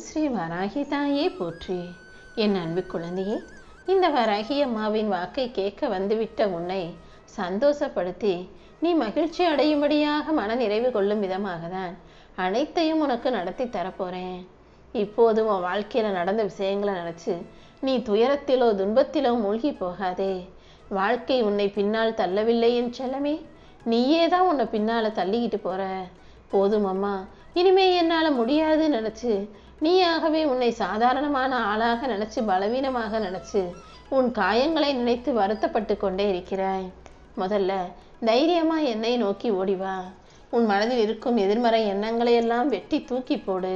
ஸ்ரீ வராகி தாயே போற்றி. என் அன்பு குழந்தையே, இந்த வராகி அம்மாவின் வாக்கை கேட்க வந்துவிட்ட உன்னை சந்தோஷப்படுத்தி நீ மகிழ்ச்சி அடையும்படியாக மன நிறைவு கொள்ளும் விதமாக தான் அனைத்தையும் உனக்கு நடத்தி தரப்போறேன். இப்போதும் உன் வாழ்க்கையில நடந்த விஷயங்களை நினைச்சு நீ துயரத்திலோ துன்பத்திலோ மூழ்கி போகாதே. வாழ்க்கை உன்னை பின்னால் தள்ளவில்லை என் செல்லமே, நீயே தான் உன்னை பின்னால தள்ளிக்கிட்டு போற. போதும் அம்மா, இனிமே என்னால முடியாது நினைச்சு நீயாகவே உன்னை சாதாரணமான ஆளாக நினைச்சு பலவீனமாக நினைச்சு உன் காயங்களை நினைத்து வருத்தப்பட்டு கொண்டே இருக்கிறாய். முதல்ல தைரியமா என்னை நோக்கி ஓடிவா. உன் மனதில் இருக்கும் எதிர்மறை எண்ணங்களை எல்லாம் வெட்டி தூக்கி போடு.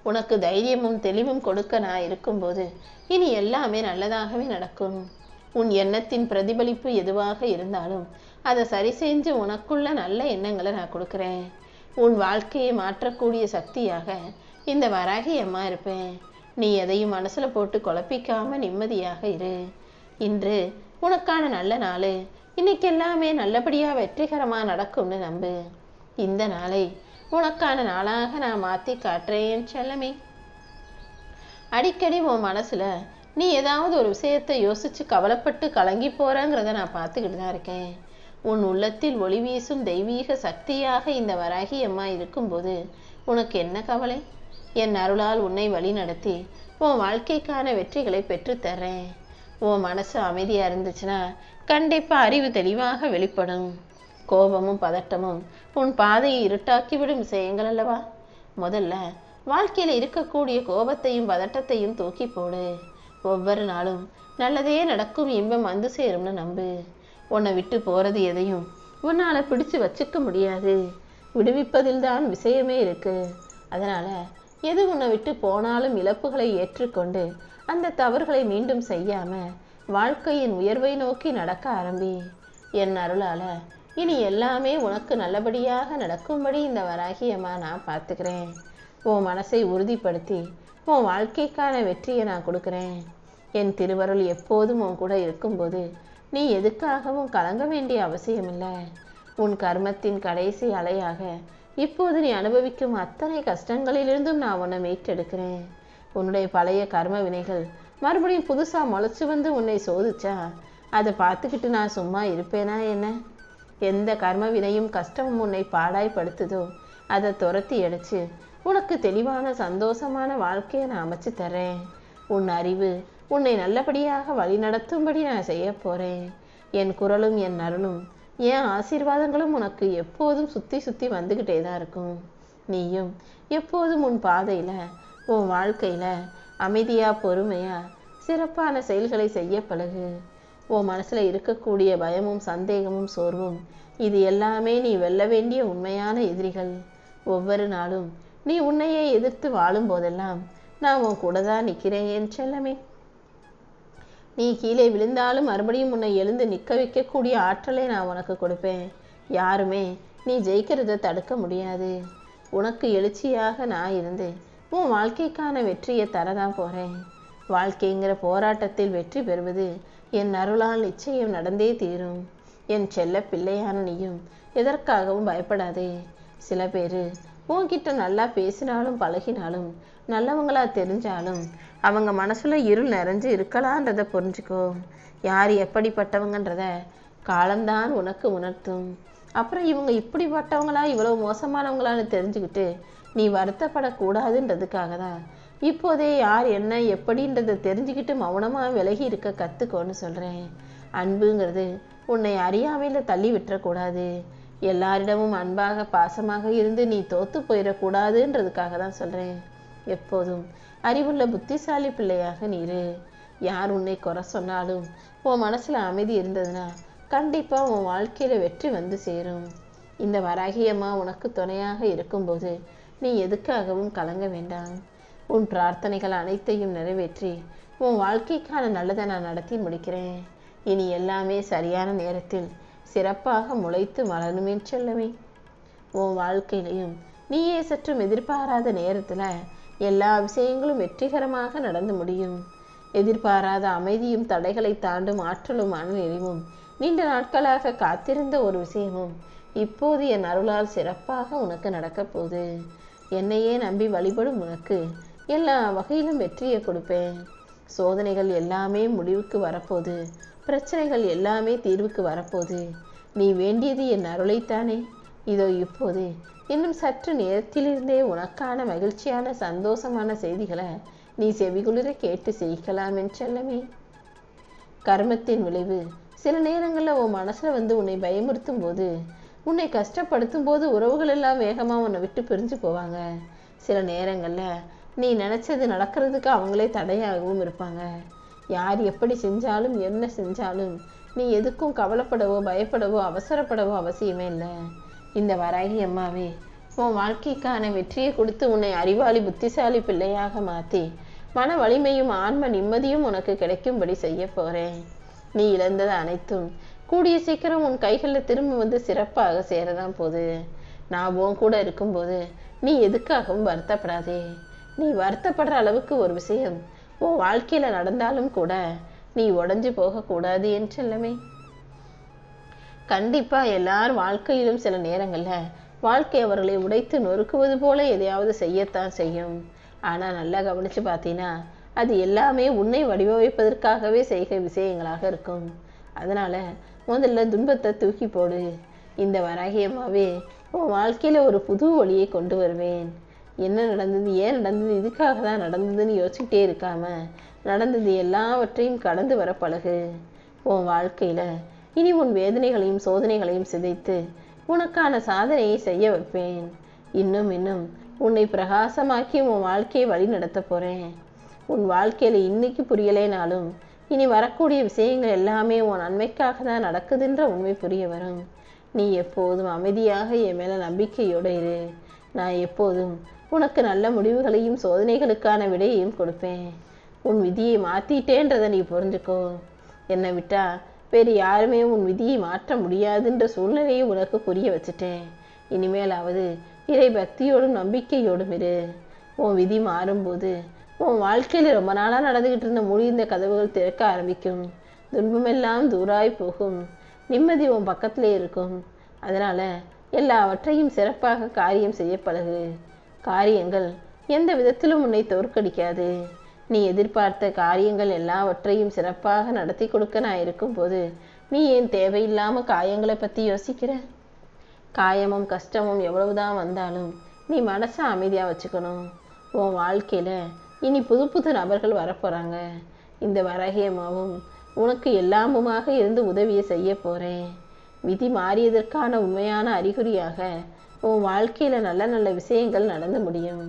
உனக்கு தைரியமும் தெளிவும் கொடுக்க நான் இருக்கும்போது இனி எல்லாமே நல்லதாகவே நடக்கும். உன் எண்ணத்தின் பிரதிபலிப்பு எதுவாக இருந்தாலும் அதை சரி செஞ்சு உனக்குள்ள நல்ல எண்ணங்களை நான் கொடுக்குறேன். உன் வாழ்க்கையை மாற்றக்கூடிய சக்தியாக இந்த வராகி அம்மா இருப்பேன். நீ எதையும் மனசுல போட்டு குழப்பிக்காம நிம்மதியாக இரு. இன்று உனக்கான நல்ல நாள். இன்னைக்கு எல்லாமே நல்லபடியா வெற்றிகரமா நடக்கும்னு நம்பு. இந்த நாளை உனக்கான நாளாக நான் மாத்தி காட்டுறேன் செல்லமே. அடிக்கடி உன் மனசுல நீ ஏதாவது ஒரு விஷயத்தை யோசிச்சு கவலைப்பட்டு கலங்கி போறங்கிறத நான் பார்த்துக்கிட்டு தான் இருக்கேன். உன் உள்ளத்தில் ஒளி வீசும் தெய்வீக சக்தியாக இந்த வராகி அம்மா இருக்கும்போது உனக்கு என்ன கவலை? என் அருளால் உன்னை வழி நடத்தி உன் வாழ்க்கைக்கான வெற்றிகளை பெற்றுத்தர்றேன். உன் மனசு அமைதியா இருந்துச்சுன்னா கண்டிப்பா அறிவு தெளிவாக வெளிப்படும். கோபமும் பதட்டமும் உன் பாதையை இருட்டாக்கிவிடும் விஷயங்கள் அல்லவா? முதல்ல வாழ்க்கையில இருக்கக்கூடிய கோபத்தையும் பதட்டத்தையும் தூக்கி போடு. ஒவ்வொரு நாளும் நல்லதே நடக்கும், இன்பம் வந்து சேரும்னு நம்பு. உன்னை விட்டு போறது எதையும் உன்னால பிடிச்சு வச்சுக்க முடியாது. விடுவிப்பதில் தான் விஷயமே இருக்கு. அதனால எது உன்னை விட்டு போனாலும் இழப்புகளை ஏற்றுக்கொண்டு அந்த தவறுகளை மீண்டும் செய்யாம வாழ்க்கையின் உயர்வை நோக்கி நடக்க ஆரம்பி. என் அருளால இனி எல்லாமே உனக்கு நல்லபடியாக நடக்கும்படி இந்த வராகி அம்மா நான் பார்த்துக்கிறேன். உன் மனசை உறுதிப்படுத்தி உன் வாழ்க்கைக்கான வெற்றியை நான் கொடுக்குறேன். என் திருவருள் எப்போதும் உன் கூட இருக்கும்போது நீ எதுக்காகவும் கலங்க வேண்டிய அவசியமில்லை. உன் கர்மத்தின் கடைசி அலையாக இப்போது நீ அனுபவிக்கும் அத்தனை கஷ்டங்களிலிருந்தும் நான் உன்னை மீட்டெடுக்கிறேன். உன்னுடைய பழைய கர்ம வினைகள் மறுபடியும் புதுசா முளைச்சு வந்து உன்னை சோதிச்சா அதை பார்த்துக்கிட்டு நான் சும்மா இருப்பேனா என்ன? எந்த கர்ம வினையும் கஷ்டமும் உன்னை பாடாய்படுத்துதோ அதை துரத்தி அடிச்சு உனக்கு தெளிவான சந்தோஷமான வாழ்க்கையை நான் அமைச்சு தர்றேன். உன் அறிவு உன்னை நல்லபடியாக வழி நடத்தும்படி நான் செய்ய போறேன். என் குரலும் என் அருளும் என் ஆசீர்வாதங்களும் உனக்கு எப்போதும் சுத்தி சுத்தி வந்துகிட்டே தான் இருக்கும். நீயும் எப்போதும் உன் பாதையில உன் வாழ்க்கையில அமைதியா பொறுமையா சிறப்பான செயல்களை செய்ய பழகு. உன் மனசுல இருக்கக்கூடிய பயமும் சந்தேகமும் சோர்வும் இது எல்லாமே நீ வெல்ல வேண்டிய உண்மையான எதிரிகள். ஒவ்வொரு நாளும் நீ உன்னையே எதிர்த்து வாழும் போதெல்லாம் நான் உன் கூட தான் நிற்கிறேன் என் செல்லமே. நீ கீழே விழுந்தாலும் மறுபடியும் உன்னை எழுந்து நிற்க வைக்கக்கூடிய ஆற்றலை நான் உனக்கு கொடுப்பேன். யாருமே நீ ஜெயிக்கிறத தடுக்க முடியாது. உனக்கு எழுச்சியாக நான் இருந்து உன் வாழ்க்கைக்கான வெற்றியை தரதான் போறேன். வாழ்க்கைங்கிற போராட்டத்தில் வெற்றி பெறுவது என் அருளால் நிச்சயம் நடந்தே தீரும். என் செல்ல பிள்ளையான நீயும் எதற்காகவும் பயப்படாதே. சில பேரு உன்கிட்ட நல்லா பேசினாலும் பழகினாலும் நல்லவங்களா தெரிஞ்சாலும் அவங்க மனசுல இருள் நிறைஞ்சு இருக்கலான்றத புரிஞ்சுக்கோ. யார் எப்படிப்பட்டவங்கன்றத காலம்தான் உனக்கு உணர்த்தும். அப்புறம் இவங்க இப்படிப்பட்டவங்களா இவ்வளவு மோசமானவங்களான்னு தெரிஞ்சுக்கிட்டு நீ வருத்தப்படக்கூடாதுன்றதுக்காக தான் இப்போதே யார் என்ன எப்படின்றத தெரிஞ்சுக்கிட்டு மௌனமா விலகி இருக்க கத்துக்கோன்னு சொல்றேன். அன்புங்கிறது உன்னை அறியாமையில தள்ளி விட்டுறக்கூடாது. எல்லாரிடமும் அன்பாக பாசமாக இருந்து நீ தோத்து போயிடக்கூடாதுன்றதுக்காக தான் சொல்றேன். எப்போதும் அறிவுள்ள புத்திசாலி பிள்ளையாக நீரு. யார் உன்னை குறை சொன்னாலும் உன் மனசுல அமைதி இருந்ததுன்னா கண்டிப்பா உன் வாழ்க்கையில வெற்றி வந்து சேரும். இந்த வராகி அம்மா உனக்கு துணையாக இருக்கும்போது நீ எதுக்காகவும் கலங்க வேண்டாம். உன் பிரார்த்தனைகள் அனைத்தையும் நிறைவேற்றி உன் வாழ்க்கைக்கான நல்லதை நான் நடத்தி முடிக்கிறேன். இனி எல்லாமே சரியான நேரத்தில் சிறப்பாக முளைத்து மலருமே செல்லவே. உன் வாழ்க்கையிலையும் நீயே சற்றும் எதிர்பாராத நேரத்துல எல்லா விஷயங்களும் வெற்றிகரமாக நடந்து முடியும். எதிர்பாராத அமைதியும் தடைகளை தாண்டும் ஆற்றலும் மனநிறைவும் நீண்ட நாட்களாக காத்திருந்த ஒரு விஷயமும் இப்போது என் அருளால் சிறப்பாக உனக்கு நடக்க போகுது. என்னையே நம்பி வழிபடும் உனக்கு எல்லா வகையிலும் வெற்றியை கொடுப்பேன். சோதனைகள் எல்லாமே முடிவுக்கு வரப்போகுது. பிரச்சனைகள் எல்லாமே தீர்வுக்கு வரப்போகுது. நீ வேண்டியது என் அருளைத்தானே. இதோ இப்போது இன்னும் சற்று நேரத்திலிருந்தே உனக்கான மகிழ்ச்சியான சந்தோஷமான செய்திகளை நீ செவிகுளிர கேட்டு செய்யலாம் என் செல்லமே. கர்மத்தின் விளைவு சில நேரங்களில் உன் மனசில் வந்து உன்னை பயமுறுத்தும் போது, உன்னை கஷ்டப்படுத்தும் போது உறவுகள் எல்லாம் வேகமாக உன்னை விட்டு பிரிஞ்சு போவாங்க. சில நேரங்களில் நீ நினச்சது நடக்கிறதுக்கு அவங்களே தடையாகவும் இருப்பாங்க. யார் எப்படி செஞ்சாலும் என்ன செஞ்சாலும் நீ எதுக்கும் கவலைப்படவோ பயப்படவோ அவசரப்படவோ அவசியமே இல்லை. இந்த வராகி அம்மாவே உன் வாழ்க்கைக்கான வெற்றியை கொடுத்து உன்னை அறிவாளி புத்திசாலி பிள்ளையாக மாற்றி மன வலிமையும் ஆன்ம நிம்மதியும் உனக்கு கிடைக்கும்படி செய்ய போகிறேன். நீ இழந்தது அனைத்தும் கூடிய சீக்கிரம் உன் கைகளில் திரும்ப வந்து சிறப்பாக சேரதான் போகுது. நான் உன் கூட இருக்கும்போது நீ எதுக்காகவும் வருத்தப்படாதே. நீ வருத்தப்படுற அளவுக்கு ஒரு விஷயம் உன் வாழ்க்கையில் நடந்தாலும் கூட நீ உடஞ்சி போகக்கூடாது என் செல்லமே. கண்டிப்பாக எல்லார் வாழ்க்கையிலும் சில நேரங்களில் வாழ்க்கை அவர்களை உடைத்து நொறுக்குவது போல எதையாவது செய்யத்தான் செய்யும். ஆனால் நல்லா கவனித்து பார்த்தீங்கன்னா அது எல்லாமே உன்னை வடிவமைப்பதற்காகவே செய்கிற விஷயங்களாக இருக்கும். அதனால் முதல்ல துன்பத்தை தூக்கி போடு. இந்த வராகியமாவே உன் வாழ்க்கையில் ஒரு புது ஒளியை கொண்டு வருவேன். என்ன நடந்தது, ஏன் நடந்தது, இதுக்காக தான் நடந்ததுன்னு யோசிச்சுக்கிட்டே இருக்காம நடந்தது எல்லாவற்றையும் கடந்து வர பழகு. உன் வாழ்க்கையில் இனி உன் வேதனைகளையும் சோதனைகளையும் சிதைத்து உனக்கான சாதனையை செய்ய வைப்பேன். இன்னும் இன்னும் உன்னை பிரகாசமாக்கி உன் வாழ்க்கையை வழி நடத்த போகிறேன். உன் வாழ்க்கையில் இன்னைக்கு புரியலைனாலும் இனி வரக்கூடிய விஷயங்கள் எல்லாமே உன் நன்மைக்காக தான் நடக்குதுன்ற உண்மை புரிய வரும். நீ எப்போதும் அமைதியாக என் மேலே நம்பிக்கையோடு இரு. நான் எப்போதும் உனக்கு நல்ல முடிவுகளையும் சோதனைகளுக்கான விடையையும் கொடுப்பேன். உன் விதியை மாற்றிட்டேன்றதை நீ புரிஞ்சுக்கோ. என்னை விட்டா வேறு யாருமே உன் விதியை மாற்ற முடியாதுன்ற சூழ்நிலையை உனக்கு புரிய வச்சுட்டேன். இனிமேலாவது இறை பக்தியோடும் நம்பிக்கையோடும் இரு. உன் விதி மாறும்போது உன் வாழ்க்கையில் ரொம்ப நாளாக நடந்துக்கிட்டு இருந்த முடிந்த கதவுகள் திறக்க ஆரம்பிக்கும். துன்பமெல்லாம் தூராய் போகும். நிம்மதி உன் பக்கத்திலே இருக்கும். அதனால் எல்லாவற்றையும் சிறப்பாக காரியம் செய்ய பழகு. காரியங்கள் எந்த விதத்திலும் உன்னை தோற்கடிக்காது. நீ எதிர்பார்த்த காரியங்கள் எல்லாவற்றையும் சிறப்பாக நடத்தி கொடுக்க நான் இருக்கும்போது நீ ஏன் தேவையில்லாமல் காயங்களை பற்றி யோசிக்கிற? காயமும் கஷ்டமும் எவ்வளவுதான் வந்தாலும் நீ மனசை அமைதியாக வச்சுக்கணும். உன் வாழ்க்கையில் இனி புது புது நபர்கள் வரப்போகிறாங்க. இந்த வராகியமாவும் உனக்கு எல்லாமுமாக இருந்து உதவியை செய்ய போகிறேன். விதி மாறியதற்கான உண்மையான அறிகுறியாக உன் வாழ்க்கையில் நல்ல நல்ல விஷயங்கள் நடந்து முடியும்.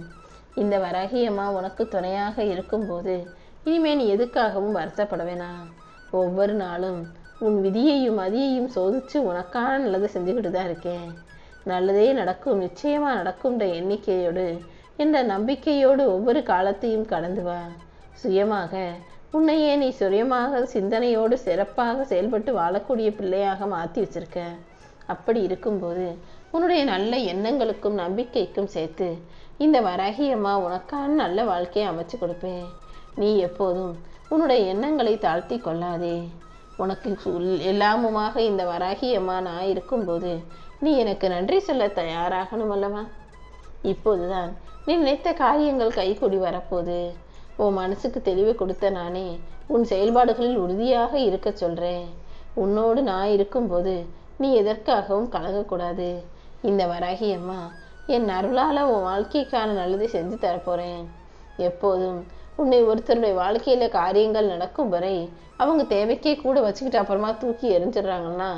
இந்த வராகியம்மா உனக்கு துணையாக இருக்கும்போது இனிமே நீ எதுக்காகவும் வருத்தப்பட வேணாம். ஒவ்வொரு நாளும் உன் விதியையும் மதியையும் சோதித்து உனக்கான நல்லதை செஞ்சுக்கிட்டு தான் இருக்கேன். நல்லதே நடக்கும், நிச்சயமாக நடக்கும்ன்ற எண்ணிக்கையோடு என்ற நம்பிக்கையோடு ஒவ்வொரு காலத்தையும் கடந்து வா. சுயமாக உன்னையே நீ சுயமாக சிந்தனையோடு சிறப்பாக செயல்பட்டு வாழக்கூடிய பிள்ளையாக மாற்றி வச்சிருக்க. அப்படி இருக்கும்போது உன்னுடைய நல்ல எண்ணங்களுக்கும் நம்பிக்கைக்கும் சேர்த்து இந்த வராகியம்மா உனக்கான நல்ல வாழ்க்கையை அமைச்சு கொடுப்பேன். நீ எப்போதும் உன்னுடைய எண்ணங்களை தாழ்த்தி கொள்ளாதே. உனக்கு எல்லாமுமாக இந்த வராகியம்மா நான் இருக்கும்போது நீ எனக்கு நன்றி சொல்ல தயாராகணும் அல்லவா? இப்போதுதான் நீ நினைத்த காரியங்கள் கைகூடி வரப்போகுது. உன் மனசுக்கு தெளிவு கொடுத்த நானே உன் செயல்பாடுகளில் உறுதியாக இருக்க சொல்கிறேன். உன்னோடு நான் இருக்கும்போது நீ எதற்காகவும் கலங்கக்கூடாது. இந்த வராகியம்மா என் அருளால் உன் வாழ்க்கைக்கான நல்லதை செஞ்சு தரப்போகிறேன். எப்போதும் உன்னை ஒருத்தருடைய வாழ்க்கையில் காரியங்கள் நடக்கும் வரை அவங்க தேவைக்கே கூட வச்சுக்கிட்டு அப்புறமா தூக்கி எரிஞ்சிடுறாங்கன்னா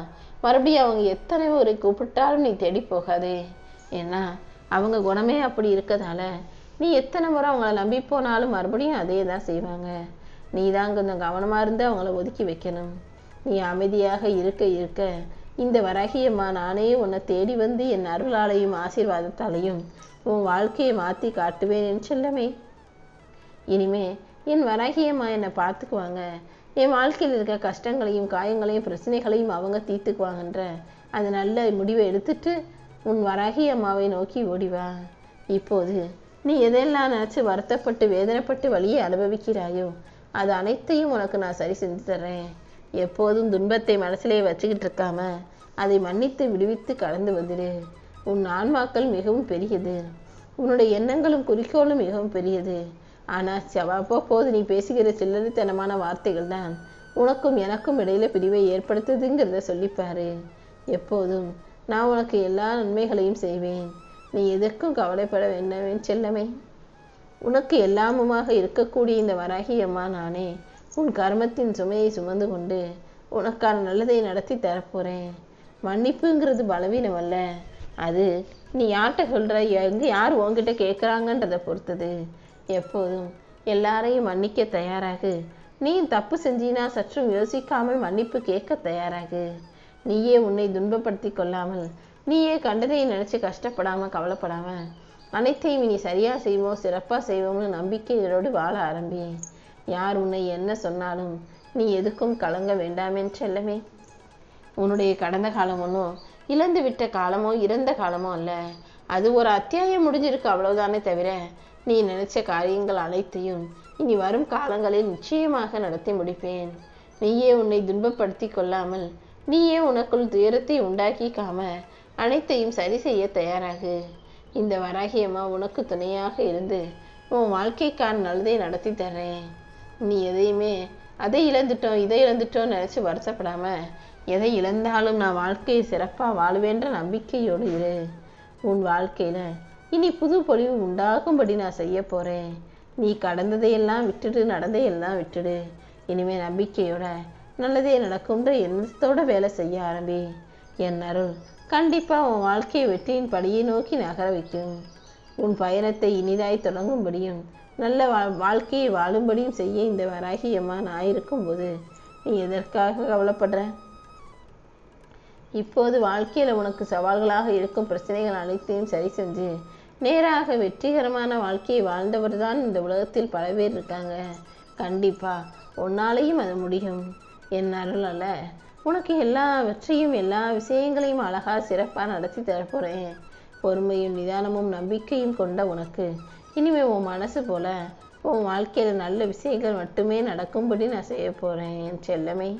மறுபடியும் அவங்க எத்தனை ஒரு கூப்பிட்டாலும் நீ தேடி போகாதே. ஏன்னா அவங்க குணமே அப்படி இருக்கதால நீ எத்தனை முறை அவங்கள நம்பி போனாலும் மறுபடியும் அதே தான் செய்வாங்க. நீ தான் கொஞ்சம் கவனமாக இருந்து அவங்கள ஒதுக்கி வைக்கணும். நீ அமைதியாக இருக்க இருக்க இந்த வராகியம்மா நானே உன்னை தேடி வந்து என் அருளாலையும் ஆசீர்வாதத்தாலையும் உன் வாழ்க்கையை மாற்றி காட்டுவேன் என் செல்லமே. இனிமே என் வராகியம்மா என்னை பார்த்துக்குவாங்க. என் வாழ்க்கையில் இருக்க கஷ்டங்களையும் காயங்களையும் பிரச்சனைகளையும் அவங்க தீர்த்துக்குவாங்கன்ற அந்த நல்ல முடிவை எடுத்துட்டு உன் வராகியம்மாவை நோக்கி ஓடிவா. இப்போது நீ எதெல்லாம் நினச்சி வருத்தப்பட்டு வேதனைப்பட்டு வழியை அனுபவிக்கிறாயோ அது அனைத்தையும் உனக்கு நான் சரி செஞ்சு தர்றேன். எப்போதும் துன்பத்தை மனசிலே வச்சுக்கிட்டு இருக்காம அதை மன்னித்து விடுவித்து கடந்து வந்துடு. உன் ஆன்மாக்கள் மிகவும் பெரியது. உன்னுடைய எண்ணங்களும் குறிக்கோளும் மிகவும் பெரியது. ஆனால் அவ்வப்போது நீ பேசுகிற சில்லறைத்தனமான வார்த்தைகள் தான் உனக்கும் எனக்கும் இடையில பிரிவை ஏற்படுத்துதுங்கிறத சொல்லிப்பாரு. எப்போதும் நான் உனக்கு எல்லா நன்மைகளையும் செய்வேன். நீ எதற்கும் கவலைப்பட வேண்டாம் செல்லமே. உனக்கு எல்லாமுமாக இருக்கக்கூடிய இந்த வராகி அம்மா நானே உன் கர்மத்தின் சுமையை சுமந்து கொண்டு உனக்கான நல்லதை நடத்தி தரப்போறேன். மன்னிப்புங்கிறது பலவீனம் அல்ல, அது நீ யார்கிட்ட சொல்ற, எங்க யார் உன்கிட்ட கேட்குறாங்கன்றதை பொறுத்தது. எப்போதும் எல்லாரையும் மன்னிக்க தயாராகு. நீ தப்பு செஞ்சினா சற்றும் யோசிக்காமல் மன்னிப்பு கேட்க தயாராகு. நீயே உன்னை துன்பப்படுத்தி கொள்ளாமல், நீயே கண்டதை நினைச்சு கஷ்டப்படாம கவலைப்படாம அனைத்தையும் இனி சரியா செய்வோம், சிறப்பா செய்வோம்னு நம்பிக்கையோடு வாழ ஆரம்பி. யார் உன்னை என்ன சொன்னாலும் நீ எதுக்கும் கலங்க வேண்டாமேன்னு செல்லமே. உன்னுடைய கடந்த காலம் ஒன்றும் இழந்து விட்ட காலமோ இறந்த காலமோ அல்ல. அது ஒரு அத்தியாயம் முடிஞ்சிருக்கு, அவ்வளவுதானே தவிர நீ நினைச்ச காரியங்கள் அனைத்தையும் இனி வரும் காலங்களில் நிச்சயமாக நடத்தி முடிப்பேன். நீயே உன்னை துன்பப்படுத்தி கொள்ளாமல், நீயே உனக்குள் துயரத்தை உண்டாக்கிக்காம அனைத்தையும் சரி செய்ய தயாராகு. இந்த வராகி அம்மா உனக்கு துணையாக இருந்து உன் வாழ்க்கைக்கான நல்லதை நடத்தி தர்றேன். நீ எதையுமே அதை இழந்துட்டோம் இதை இழந்துட்டோம் நினைச்சு வருத்தப்படாம, எதை இழந்தாலும் நான் வாழ்க்கையை சிறப்பாக வாழ்வேன்ற நம்பிக்கையோடு இரு. உன் வாழ்க்கையில இனி புது பொலிவு உண்டாகும்படி நான் செய்ய போறேன். நீ கடந்ததையெல்லாம் விட்டுடு, நடந்தையெல்லாம் விட்டுடு. இனிமே நம்பிக்கையோட நல்லதே நடக்கும்ன்ற எண்ணத்தோட வேலை செய்ய ஆரம்பி. என் அருள் கண்டிப்பா உன் வாழ்க்கையை வெற்றியின் படியை நோக்கி நகர வைக்கும். உன் பயணத்தை இனிதாய் தொடங்கும்படியும் நல்ல வாழ்க்கையை வாழும்படியும் செய்ய இந்த வராகி அம்மா நான் இருக்கும்போது நீ எதற்காக கவலைப்படுற? இப்போது வாழ்க்கையில உனக்கு சவால்களாக இருக்கும் பிரச்சனைகள் அனைத்தையும் சரி செஞ்சு நேராக வெற்றிகரமான வாழ்க்கையை வாழ்ந்தவர் தான் இந்த உலகத்தில் பல பேர் இருக்காங்க. கண்டிப்பா உன்னாலையும் அது முடியும். என் அருள் அல்ல, உனக்கு எல்லாவற்றையும் எல்லா விஷயங்களையும் அழகா சிறப்பா நடத்தி தரப்போறேன். பொறுமையும் நிதானமும் நம்பிக்கையும் கொண்ட உனக்கு இனிமே உன் மனசு போல உன் வாழ்க்கையில நல்ல விஷயங்கள் மட்டுமே நடக்கும்படி நான் செய்ய போறேன் என் செல்லமே.